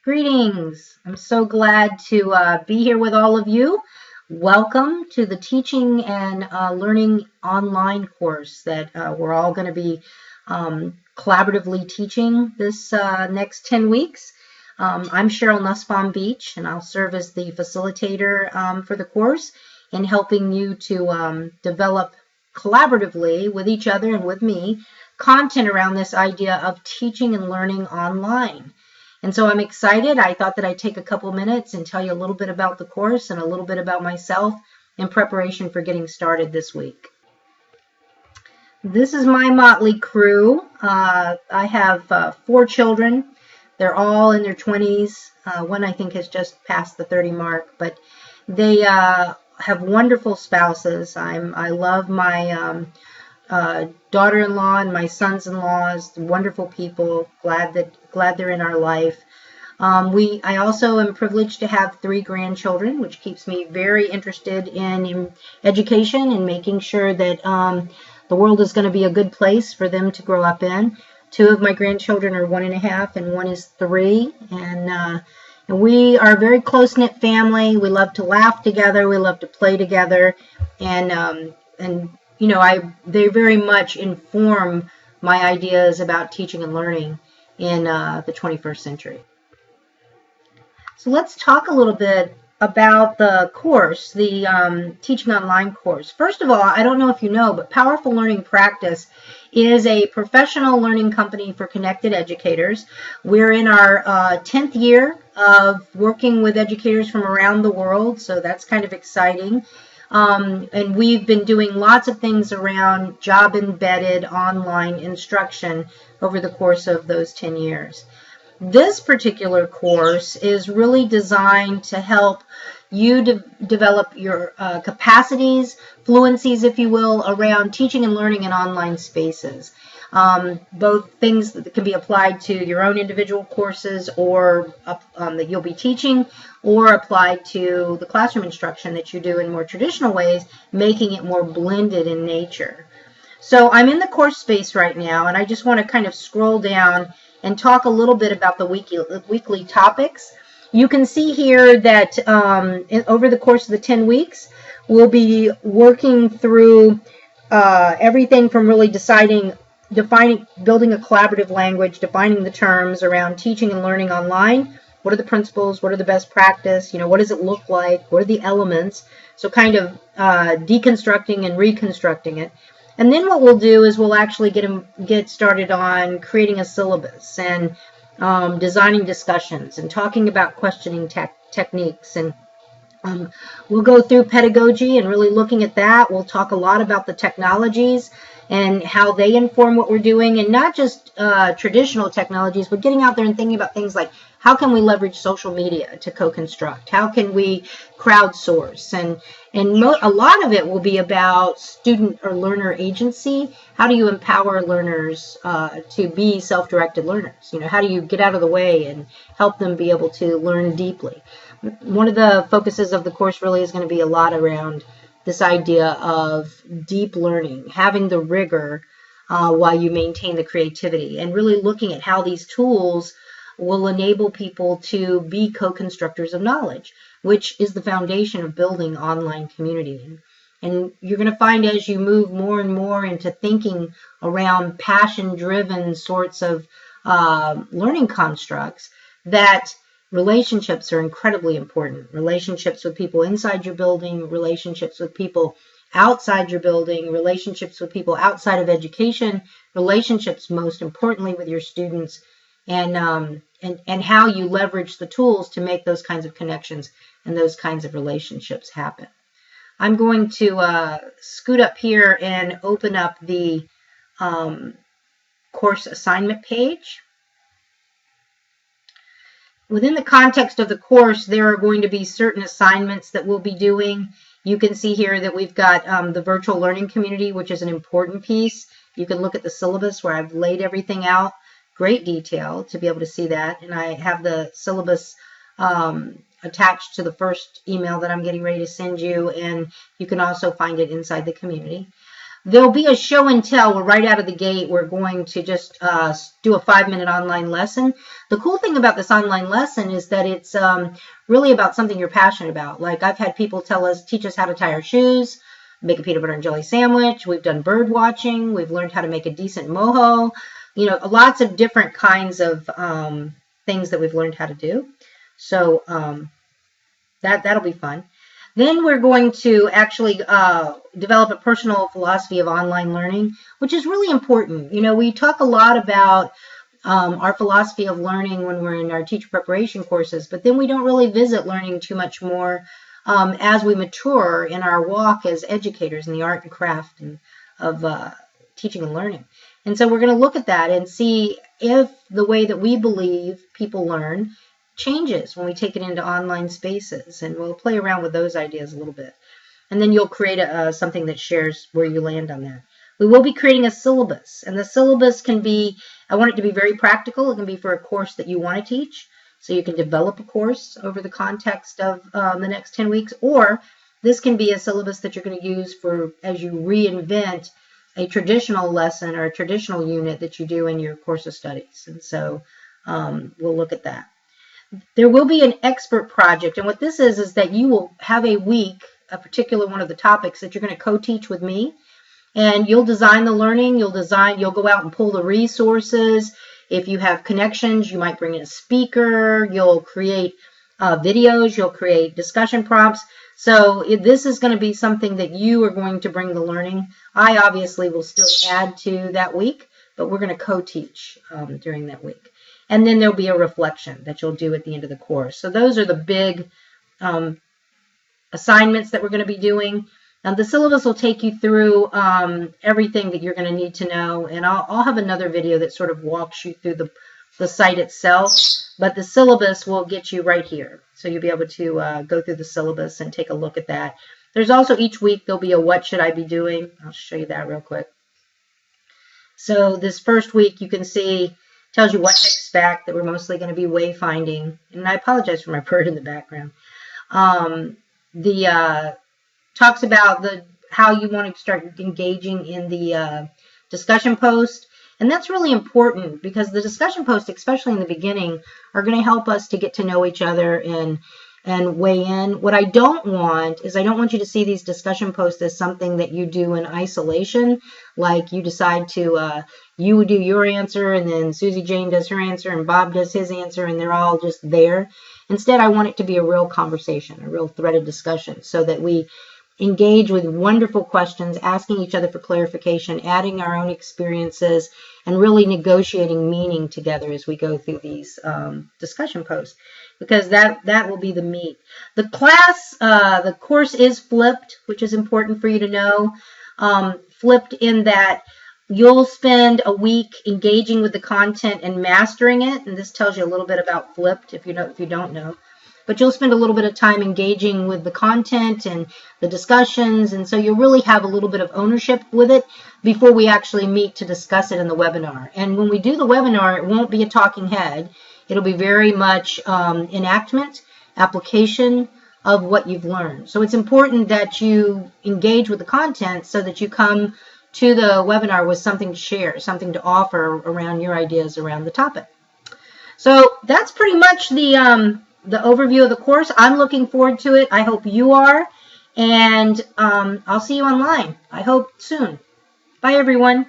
Greetings. I'm so glad to be here with all of you. Welcome to the Teaching and Learning online course that we're all going to be collaboratively teaching this next 10 weeks. I'm Cheryl Nussbaum-Beach, and I'll serve as the facilitator for the course in helping you to develop collaboratively with each other and with me content around this idea of teaching and learning online. And so I'm excited. I thought that I'd take a couple minutes and tell you a little bit about the course and a little bit about myself in preparation for getting started this week. This is my motley crew. I have 4 children. They're all in their 20s. One I think has just passed the 30 mark, but they have wonderful spouses. I love my daughter-in-law and my sons-in-laws, wonderful people. Glad they're in our life. I also am privileged to have 3 grandchildren, which keeps me very interested in education and making sure that the world is going to be a good place for them to grow up in. 2 of my grandchildren are 1.5 and 1 is 3, and we are a very close-knit family. We love to laugh together. We love to play together, and you know, they very much inform my ideas about teaching and learning in the 21st century. So let's talk a little bit about the course, the Teaching Online course. First of all, I don't know if you know, but Powerful Learning Practice is a professional learning company for connected educators. We're in our 10th year of working with educators from around the world, so that's kind of exciting. And we've been doing lots of things around job-embedded online instruction over the course of those 10 years. This particular course is really designed to help you develop your capacities, fluencies, if you will, around teaching and learning in online spaces. Both things that can be applied to your own individual courses or that you'll be teaching, or applied to the classroom instruction that you do in more traditional ways, making it more blended in nature. So I'm in the course space right now, and I just want to kind of scroll down and talk a little bit about the weekly topics. You can see here that over the course of the 10 weeks, we'll be working through everything from really defining, building a collaborative language, defining the terms around teaching and learning online. What are the principles? What are the best practice? You know, what does it look like? What are the elements? So kind of deconstructing and reconstructing it. And then what we'll do is we'll actually get started on creating a syllabus and designing discussions and talking about questioning techniques. And we'll go through pedagogy and really looking at that. We'll talk a lot about the technologies and how they inform what we're doing, and not just traditional technologies, but getting out there and thinking about things like how can we leverage social media to co-construct? How can we crowdsource? And a lot of it will be about student or learner agency. How do you empower learners to be self-directed learners? You know, how do you get out of the way and help them be able to learn deeply? One of the focuses of the course really is going to be a lot around this idea of deep learning, having the rigor while you maintain the creativity, and really looking at how these tools will enable people to be co-constructors of knowledge, which is the foundation of building online community. And you're going to find as you move more and more into thinking around passion-driven sorts of learning constructs, that relationships are incredibly important. Relationships with people inside your building, relationships with people outside your building, relationships with people outside of education, relationships most importantly with your students, and how you leverage the tools to make those kinds of connections and those kinds of relationships happen. I'm going to scoot up here and open up the course assignment page. Within the context of the course, there are going to be certain assignments that we'll be doing. You can see here that we've got the virtual learning community, which is an important piece. You can look at the syllabus where I've laid everything out, great detail to be able to see that. And I have the syllabus attached to the first email that I'm getting ready to send you, and you can also find it inside the community. There'll be a show and tell where right out of the gate we're going to just do a 5-minute online lesson. The cool thing about this online lesson is that it's really about something you're passionate about. Like I've had people teach us how to tie our shoes, make a peanut butter and jelly sandwich. We've done bird watching. We've learned how to make a decent mojo. You know, lots of different kinds of things that we've learned how to do. So that'll be fun. Then we're going to actually develop a personal philosophy of online learning, which is really important. You know, we talk a lot about our philosophy of learning when we're in our teacher preparation courses, but then we don't really visit learning too much more as we mature in our walk as educators in the art and craft of teaching and learning. And so we're going to look at that and see if the way that we believe people learn changes when we take it into online spaces, and we'll play around with those ideas a little bit. And then you'll create something that shares where you land on that. We will be creating a syllabus, and the syllabus can be, I want it to be very practical. It can be for a course that you want to teach, so you can develop a course over the context of the next 10 weeks, or this can be a syllabus that you're going to use for as you reinvent a traditional lesson or a traditional unit that you do in your course of studies. And so we'll look at that. There will be an expert project, and what this is that you will have a week, a particular one of the topics that you're going to co-teach with me, and you'll design the learning, you'll go out and pull the resources. If you have connections, you might bring in a speaker, you'll create videos, you'll create discussion prompts. So this is going to be something that you are going to bring the learning. I obviously will still add to that week, but we're going to co-teach during that week. And then there'll be a reflection that you'll do at the end of the course. So those are the big assignments that we're going to be doing. The syllabus will take you through everything that you're going to need to know. And I'll have another video that sort of walks you through the site itself. But the syllabus will get you right here. So you'll be able to go through the syllabus and take a look at that. There's also each week there'll be a what should I be doing. I'll show you that real quick. So this first week you can see tells you what to expect, that we're mostly going to be wayfinding. And I apologize for my bird in the background. Talks about how you want to start engaging in the discussion post. And that's really important because the discussion posts, especially in the beginning, are going to help us to get to know each other and weigh in. What I don't want is I don't want you to see these discussion posts as something that you do in isolation, like you decide to, you do your answer and then Susie Jane does her answer and Bob does his answer and they're all just there. Instead, I want it to be a real conversation, a real threaded discussion so that we engage with wonderful questions, asking each other for clarification, adding our own experiences, and really negotiating meaning together as we go through these discussion posts, because that will be the meat. The class, the course is flipped, which is important for you to know. Flipped in that you'll spend a week engaging with the content and mastering it, and this tells you a little bit about flipped if you don't know. But you'll spend a little bit of time engaging with the content and the discussions, and so you'll really have a little bit of ownership with it before we actually meet to discuss it in the webinar. And when we do the webinar, it won't be a talking head. It'll be very much enactment, application of what you've learned. So it's important that you engage with the content so that you come to the webinar with something to share, something to offer around your ideas around the topic. So that's pretty much the overview of the course. I'm looking forward to it. I hope you are. And I'll see you online. I hope soon. Bye, everyone.